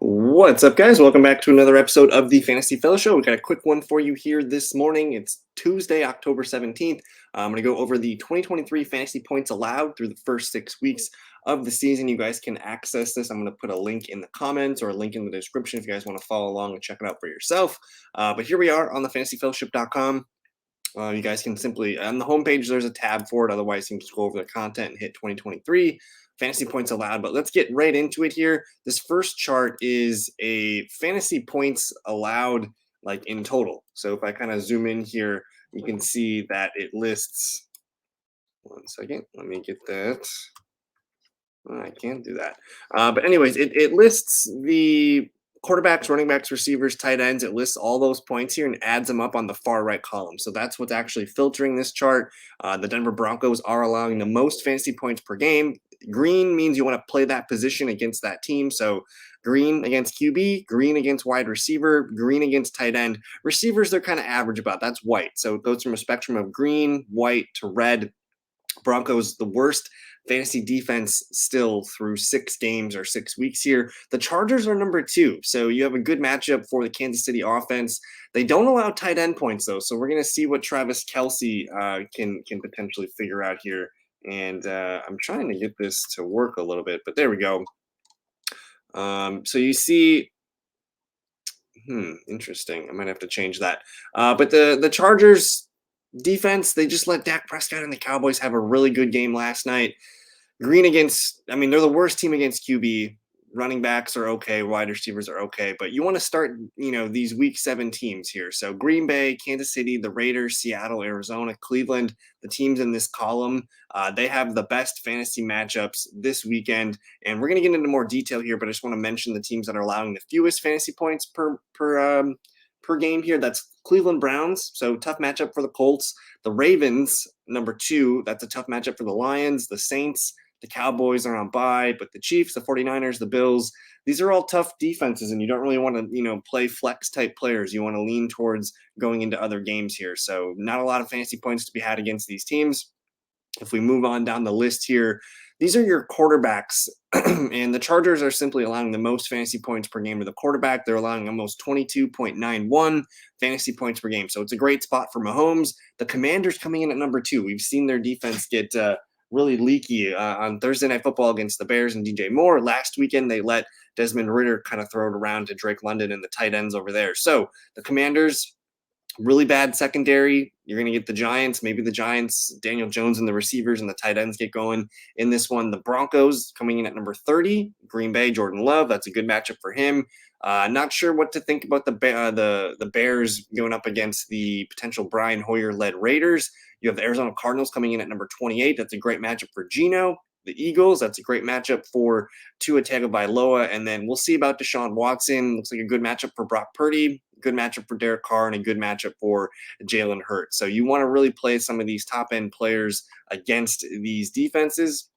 What's up, guys? Welcome back to another episode of the Fantasy Fellow Show. We got a quick one for you here this morning. It's Tuesday, October 17th. I'm going to go over the 2023 fantasy points allowed through the first 6 weeks of the season. You guys can access this. I'm going to put a link in the comments or a link in the description if you guys want to follow along and check it out for yourself. But here we are on the fantasyfellowship.com. You guys can simply, on the homepage, there's a tab for it. Otherwise, you can just go over the content and hit 2023 fantasy points allowed. But let's get right into it here. This first chart is a fantasy points allowed, like in total. So if I kind of zoom in here, you can see that it lists. One second, let me get that. I can't do that. But anyways, it lists the quarterbacks, running backs, receivers, tight ends. It lists all those points here and adds them up on the far right column. So that's what's actually filtering this chart. The Denver Broncos are allowing the most fantasy points per game. Green means you want to play that position against that team. So green against QB, green against wide receiver, green against tight end. Receivers, they're kind of average about. That's white. So it goes from a spectrum of green, white to red. Broncos, the worst fantasy defense still through 6 games or 6 weeks here. The Chargers are number 2. So you have a good matchup for the Kansas City offense. They don't allow tight end points, though. So we're going to see what Travis Kelce can potentially figure out here. And I'm trying to get this to work a little bit, but there we go. So you see, interesting. I might have to change that. But the Chargers defense, they just let Dak Prescott and the Cowboys have a really good game last night. Green against, I mean, they're the worst team against QB. Running backs are okay, wide receivers are okay, but you want to start, these week 7 teams here. So Green Bay, Kansas City, the Raiders, Seattle, Arizona, Cleveland, the teams in this column, they have the best fantasy matchups this weekend. And we're going to get into more detail here, but I just want to mention the teams that are allowing the fewest fantasy points per game here. That's Cleveland Browns, so tough matchup for the Colts. The Ravens, number 2, that's a tough matchup for the Lions. The Saints, the Cowboys are on bye, but the Chiefs, the 49ers, the Bills, these are all tough defenses, and you don't really want to, play flex type players. You want to lean towards going into other games here. So not a lot of fantasy points to be had against these teams. If we move on down the list here, these are your quarterbacks, and the Chargers are simply allowing the most fantasy points per game to the quarterback. They're allowing almost 22.91 fantasy points per game. So it's a great spot for Mahomes. The Commanders coming in at number 2. We've seen their defense get really leaky on Thursday Night Football against the Bears and DJ Moore. Last weekend, they let Desmond Ridder kind of throw it around to Drake London and the tight ends over there. So the Commanders, really bad secondary. You're going to get the Giants, maybe the Giants, Daniel Jones and the receivers and the tight ends get going in this one. The Broncos coming in at number 30. Green Bay, Jordan Love. That's a good matchup for him. Not sure what to think about the Bears going up against the potential Brian Hoyer-led Raiders. You have the Arizona Cardinals coming in at number 28. That's a great matchup for Geno. The Eagles, that's a great matchup for Tua Tagovailoa. And then we'll see about Deshaun Watson. Looks like a good matchup for Brock Purdy, good matchup for Derek Carr, and a good matchup for Jalen Hurts. So you want to really play some of these top-end players against these defenses.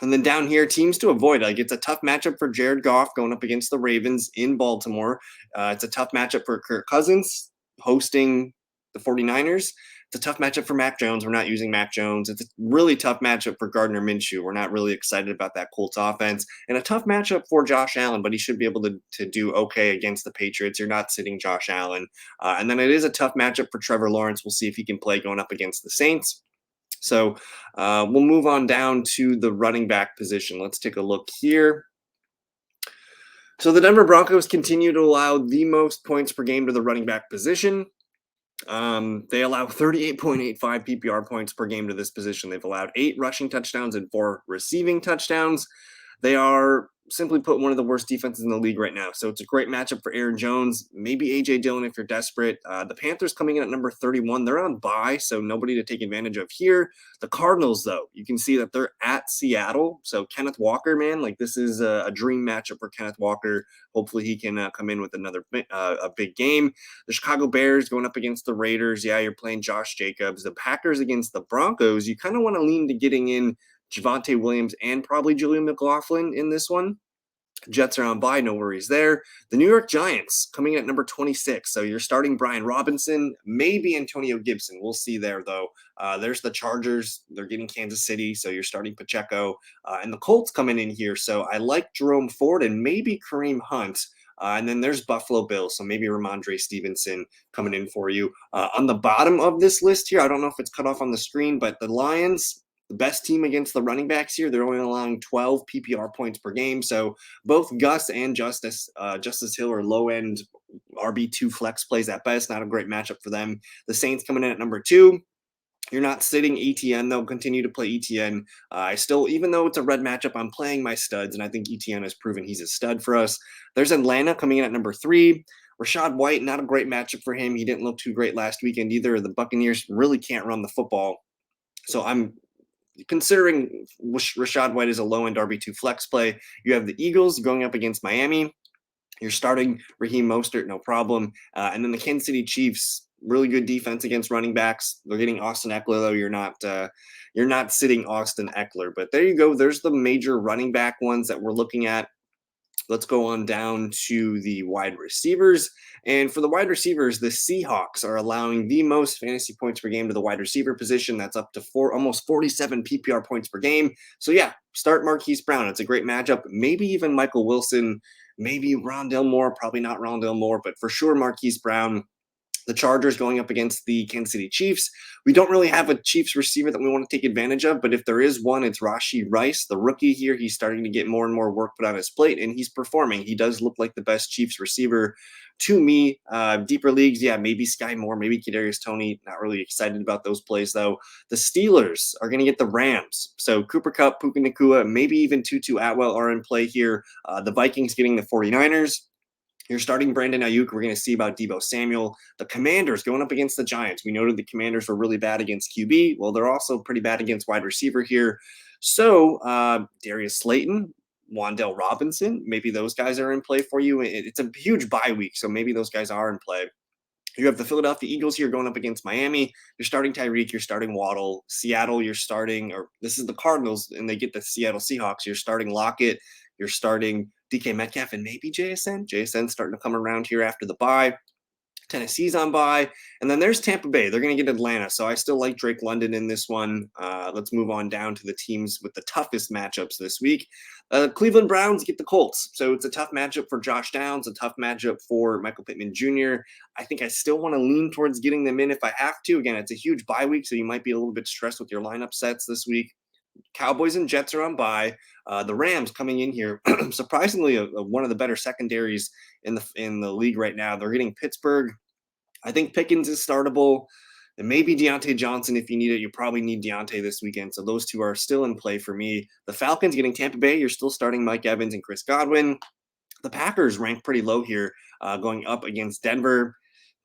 And then down here, teams to avoid. Like, it's a tough matchup for Jared Goff going up against the Ravens in Baltimore. It's a tough matchup for Kirk Cousins hosting the 49ers. It's a tough matchup for Mac Jones. We're not using Mac Jones. It's a really tough matchup for Gardner Minshew. We're not really excited about that Colts offense. And a tough matchup for Josh Allen, but he should be able to do okay against the Patriots. You're not sitting Josh Allen. And then it is a tough matchup for Trevor Lawrence. We'll see if he can play going up against the Saints. So we'll move on down to the running back position. Let's take a look here. So the Denver Broncos continue to allow the most points per game to the running back position. They allow 38.85 PPR points per game to this position. They've allowed 8 rushing touchdowns and 4 receiving touchdowns. They are, simply put, one of the worst defenses in the league right now. So it's a great matchup for Aaron Jones, maybe A.J. Dillon if you're desperate. The Panthers coming in at number 31. They're on bye, so nobody to take advantage of here. The Cardinals, though, you can see that they're at Seattle. So Kenneth Walker, man, like this is a dream matchup for Kenneth Walker. Hopefully he can come in with another a big game. The Chicago Bears going up against the Raiders. Yeah, you're playing Josh Jacobs. The Packers against the Broncos. You kind of want to lean to getting in Javonte Williams and probably Julian McLaughlin in this one. Jets are on bye, no worries there. The New York Giants coming in at number 26. So you're starting Brian Robinson, maybe Antonio Gibson. We'll see there, though. There's the Chargers. They're getting Kansas City. So you're starting Pacheco. And the Colts coming in here. So I like Jerome Ford and maybe Kareem Hunt. And then there's Buffalo Bills. So maybe Ramondre Stevenson coming in for you. On the bottom of this list here, I don't know if it's cut off on the screen, but the Lions, the best team against the running backs here. They're only allowing 12 PPR points per game. So both Gus and Justice Hill are low end RB2 flex plays at best. Not a great matchup for them. The Saints coming in at number 2. You're not sitting ETN. They'll continue to play ETN. I still, even though it's a red matchup, I'm playing my studs, and I think ETN has proven he's a stud for us. There's Atlanta coming in at number 3. Rachaad White, not a great matchup for him. He didn't look too great last weekend either. The Buccaneers really can't run the football. So I'm considering Rachaad White is a low-end RB2 flex play. You have the Eagles going up against Miami. You're starting Raheem Mostert, no problem. And then the Kansas City Chiefs, really good defense against running backs. They're getting Austin Eckler, though. You're not sitting Austin Eckler. But there you go. There's the major running back ones that we're looking at. Let's go on down to the wide receivers. And for the wide receivers, the Seahawks are allowing the most fantasy points per game to the wide receiver position. That's up to almost 47 PPR points per game. So yeah, start Marquise Brown. It's a great matchup. Maybe even Michael Wilson, maybe Rondale Moore, probably not Rondale Moore, but for sure Marquise Brown. The Chargers going up against the Kansas City Chiefs. We don't really have a Chiefs receiver that we want to take advantage of, but if there is one, it's Rashee Rice, the rookie here. He's starting to get more and more work put on his plate, and he's performing. He does look like the best Chiefs receiver to me. Deeper leagues, yeah, maybe Sky Moore, maybe Kadarius Toney. Not really excited about those plays, though. The Steelers are going to get the Rams. So Cooper Kupp, Puka Nacua, maybe even Tutu Atwell are in play here. The Vikings getting the 49ers. You're starting Brandon Ayuk. We're going to see about Deebo Samuel. The Commanders going up against the Giants. We noted the Commanders were really bad against QB. Well, they're also pretty bad against wide receiver here. So Darius Slayton, Wan'Dale Robinson, maybe those guys are in play for you. It's a huge bye week, so maybe those guys are in play. You have the Philadelphia Eagles here going up against Miami. You're starting Tyreek. You're starting Waddle. Seattle, you're starting, or this is the Cardinals, and they get the Seattle Seahawks. You're starting Lockett. You're starting DK Metcalf and maybe JSN. JSN's starting to come around here after the bye. Tennessee's on bye. And then there's Tampa Bay. They're going to get Atlanta. So I still like Drake London in this one. Let's move on down to the teams with the toughest matchups this week. Cleveland Browns get the Colts. So it's a tough matchup for Josh Downs, a tough matchup for Michael Pittman Jr. I think I still want to lean towards getting them in if I have to. Again, it's a huge bye week, so you might be a little bit stressed with your lineup sets this week. Cowboys and Jets are on bye. The Rams coming in here, surprisingly, one of the better secondaries in the league right now. They're getting Pittsburgh. I think Pickens is startable. And maybe Deontay Johnson if you need it. You probably need Deontay this weekend. So those two are still in play for me. The Falcons getting Tampa Bay. You're still starting Mike Evans and Chris Godwin. The Packers rank pretty low here, going up against Denver.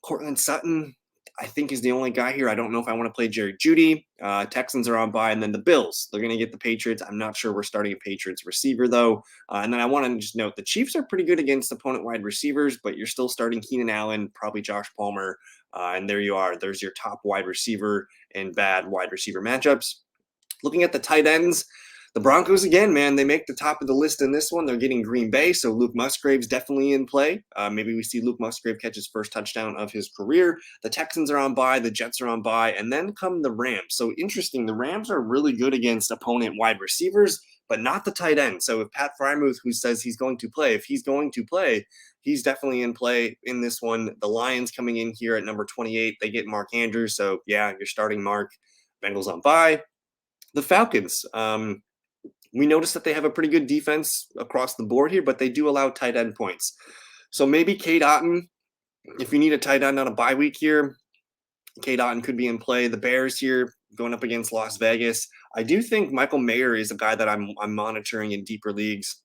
Cortland Sutton, I think, is the only guy here. I don't know if I want to play Jerry Jeudy. Texans are on bye, and then the Bills. They're going to get the Patriots. I'm not sure we're starting a Patriots receiver, though. And then I want to just note the Chiefs are pretty good against opponent wide receivers, but you're still starting Keenan Allen, probably Josh Palmer. And there you are. There's your top wide receiver and bad wide receiver matchups. Looking at the tight ends, the Broncos, again, man, they make the top of the list in this one. They're getting Green Bay, so Luke Musgrave's definitely in play. Maybe we see Luke Musgrave catch his first touchdown of his career. The Texans are on bye. The Jets are on bye. And then come the Rams. So interesting. The Rams are really good against opponent wide receivers, but not the tight end. So if Pat Freiermuth, who says he's going to play, if he's going to play, he's definitely in play in this one. The Lions coming in here at number 28. They get Mark Andrews. So, yeah, you're starting Mark. Bengals on bye. The Falcons, we noticed that they have a pretty good defense across the board here, but they do allow tight end points. So maybe Cade Otton, if you need a tight end on a bye week here, Cade Otton could be in play. The Bears here going up against Las Vegas. I do think Michael Mayer is a guy that I'm monitoring in deeper leagues.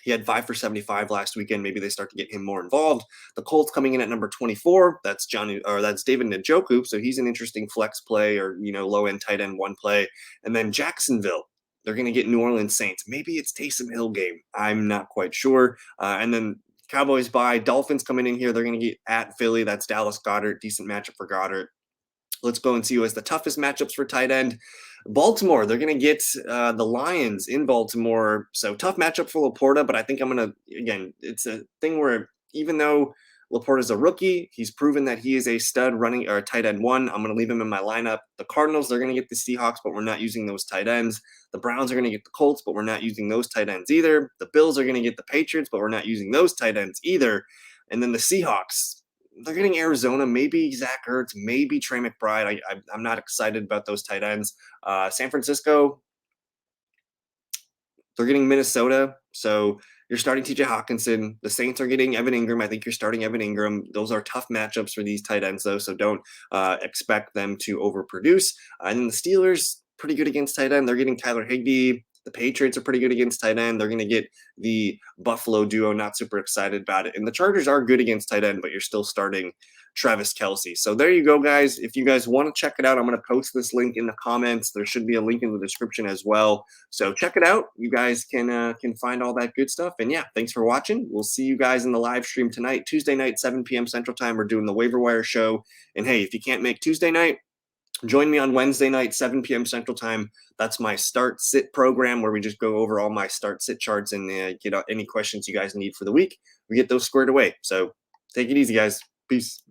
He had 5 for 75 last weekend. Maybe they start to get him more involved. The Colts coming in at number 24. That's David Njoku. So he's an interesting flex play or, low end tight end one play. And then Jacksonville. They're going to get New Orleans Saints. Maybe it's Taysom Hill game. I'm not quite sure. And then Cowboys bye. Dolphins coming in here. They're going to get at Philly. That's Dallas Goedert. Decent matchup for Goddard. Let's go and see who has the toughest matchups for tight end. Baltimore, they're going to get the Lions in Baltimore. So tough matchup for Laporta, but I think I'm going to, again, it's a thing where even though Laporta's a rookie, he's proven that he is a stud running or tight end one. I'm going to leave him in my lineup. The Cardinals, they're going to get the Seahawks, but we're not using those tight ends. The Browns are going to get the Colts, but we're not using those tight ends either. The Bills are going to get the Patriots, but we're not using those tight ends either. And then the Seahawks, they're getting Arizona, maybe Zach Ertz, maybe Trey McBride. I'm not excited about those tight ends. San Francisco, they're getting Minnesota. So you're starting TJ Hawkinson. The Saints are getting Evan Ingram. I think you're starting Evan Ingram. Those are tough matchups for these tight ends, though. So don't expect them to overproduce. And then the Steelers, pretty good against tight end. They're getting Tyler Higbee. The Patriots are pretty good against tight end. They're going to get the Buffalo duo. Not super excited about it. And the Chargers are good against tight end, but you're still starting Travis Kelce. So there you go, guys. If you guys want to check it out, I'm going to post this link in the comments. There should be a link in the description as well. So check it out. You guys can find all that good stuff. And yeah, thanks for watching. We'll see you guys in the live stream tonight, Tuesday night, 7 p.m. Central Time. We're doing the waiver wire show. And hey, if you can't make Tuesday night, join me on Wednesday night, 7 p.m. Central Time. That's my start sit program where we just go over all my start sit charts and get any questions you guys need for the week. We get those squared away. So take it easy, guys. Peace.